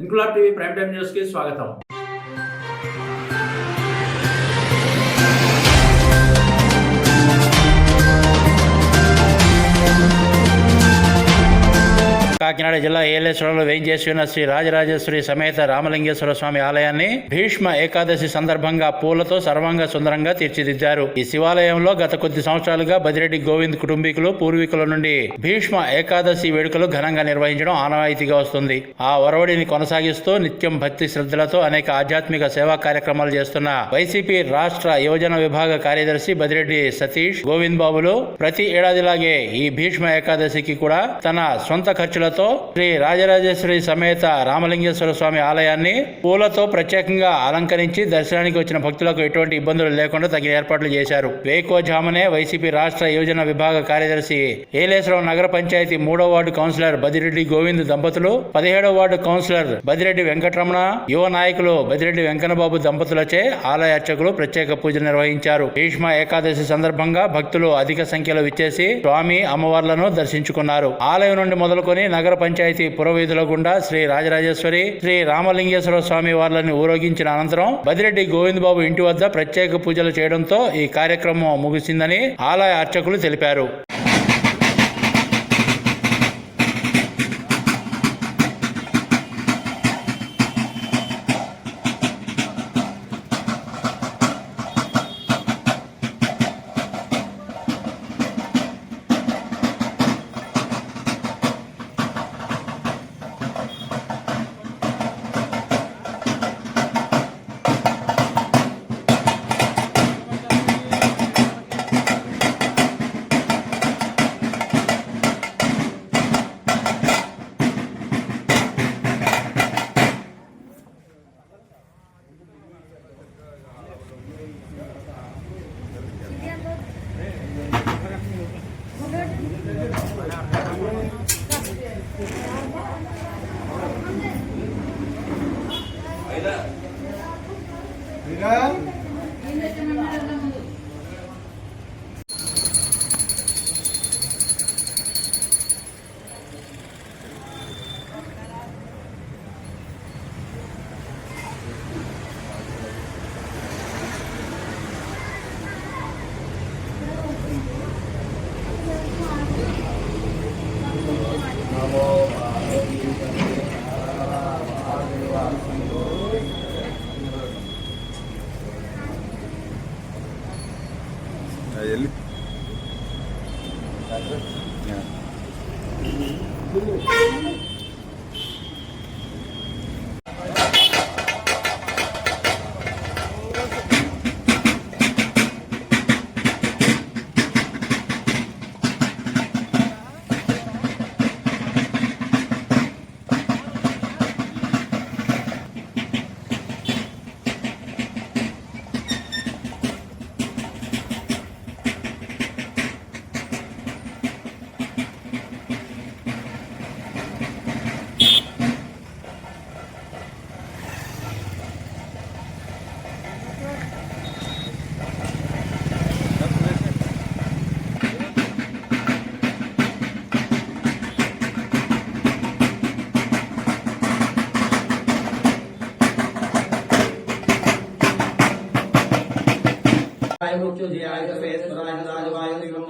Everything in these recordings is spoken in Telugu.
Inquilab TV prime time news కి స్వాగతం. కాకినాడ జిల్లా ఏలేశ్వరంలో వేయించేసి ఉన్న శ్రీ రాజరాజేశ్వరి సమేత రామలింగేశ్వర స్వామి ఆలయాన్ని భీష్మ ఏకాదశి సందర్భంగా పూలతో సర్వాంగ సుందరంగా తీర్చిదిద్దారు. ఈ శివాలయంలో గత కొద్ది సంవత్సరాలుగా బదిరెడ్డి గోవింద్ కుటుంబీకులు పూర్వీకుల నుండి భీష్మ ఏకాదశి వేడుకలు ఘనంగా నిర్వహించడం ఆనవాయితీగా వస్తుంది. ఆ ఒరవడిని కొనసాగిస్తూ నిత్యం భక్తి శ్రద్ధలతో అనేక ఆధ్యాత్మిక సేవా కార్యక్రమాలు చేస్తున్న వైసీపీ రాష్ట్ర యువజన విభాగ కార్యదర్శి బదిరెడ్డి సతీష్ గోవింద్ బాబులు ప్రతి ఏడాదిలాగే ఈ భీష్మ ఏకాదశికి కూడా తన సొంత ఖర్చులతో శ్రీ రాజరాజేశ్వరి సమేత రామలింగేశ్వర స్వామి ఆలయాన్ని పూలతో ప్రత్యేకంగా అలంకరించి దర్శనానికి వచ్చిన భక్తులకు ఎటువంటి ఇబ్బందులు లేకుండా తగిన ఏర్పాట్లు చేశారు. వేకోజామునే వైసీపీ రాష్ట్ర యువజన విభాగ కార్యదర్శి ఏలేశ్వరం నగర పంచాయతీ 3వ వార్డు కౌన్సిలర్ బదిరెడ్డి గోవింద్ దంపతులు, 17వ వార్డు కౌన్సిలర్ బదిరెడ్డి వెంకటరమణ, యువ నాయకులు బదిరెడ్డి వెంకన్నబాబు దంపతులచే ఆలయ అర్చకులు ప్రత్యేక పూజలు నిర్వహించారు. భీష్మ ఏకాదశి సందర్భంగా భక్తులు అధిక సంఖ్యలో విచ్చేసి స్వామి అమ్మవార్లను దర్శించుకున్నారు. ఆలయం నుండి మొదలుకొని నగర పంచాయతీ పురవీధుల గుండా శ్రీ రాజరాజేశ్వరి, శ్రీ రామలింగేశ్వర స్వామి వార్లని ఊరేగించిన అనంతరం బదిరెడ్డి గోవింద్ బాబు ఇంటి వద్ద ప్రత్యేక పూజలు చేయడంతో ఈ కార్యక్రమం ముగిసిందని ఆలయ అర్చకులు తెలిపారు.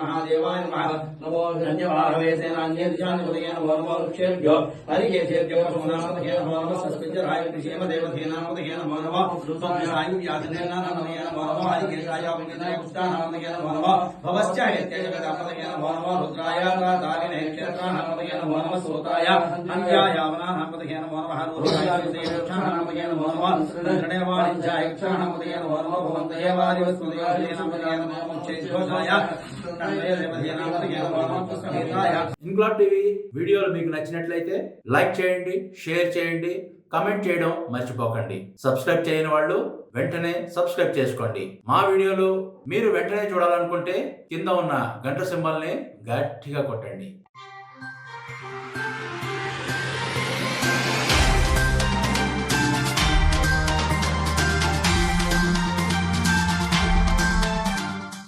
महादेवाय नमो धन्यवादेशेनान्येभ्यो नमो वृक्षेभ्यो हरिकेशेभ्यो सोमनामपतये नमो नमः सस्मिञ्जराय कृषेमदेवधेनामपतये नमो नमः सुसंज्ञायुव्यासनेनामपतये नमो नमः हरिकेशाय विज्ञानाय पुष्टानामपतये नमो नमः भवश्चायत्यजगदामपतये नमो नमः रुद्राय तारिणे क्षेत्राणामपतये नमो नमः सोताय अन्याय वनानामपतये नमो नमः रुद्राय नमो नमः ऋणेवाणिज्याय क्षाणामपतये नमो नमः भवन्तये वारिवस्मदये नमो ఇంక్లాబ్ టీవీ వీడియోలు మీకు నచ్చినట్లయితే లైక్ చేయండి, షేర్ చేయండి, కమెంట్ చేయడం మర్చిపోకండి. సబ్స్క్రైబ్ చేయని వాళ్ళు వెంటనే సబ్స్క్రైబ్ చేసుకోండి. మా వీడియోలు మీరు వెంటనే చూడాలనుకుంటే కింద ఉన్న గంట సింబల్ని గట్టిగా కొట్టండి.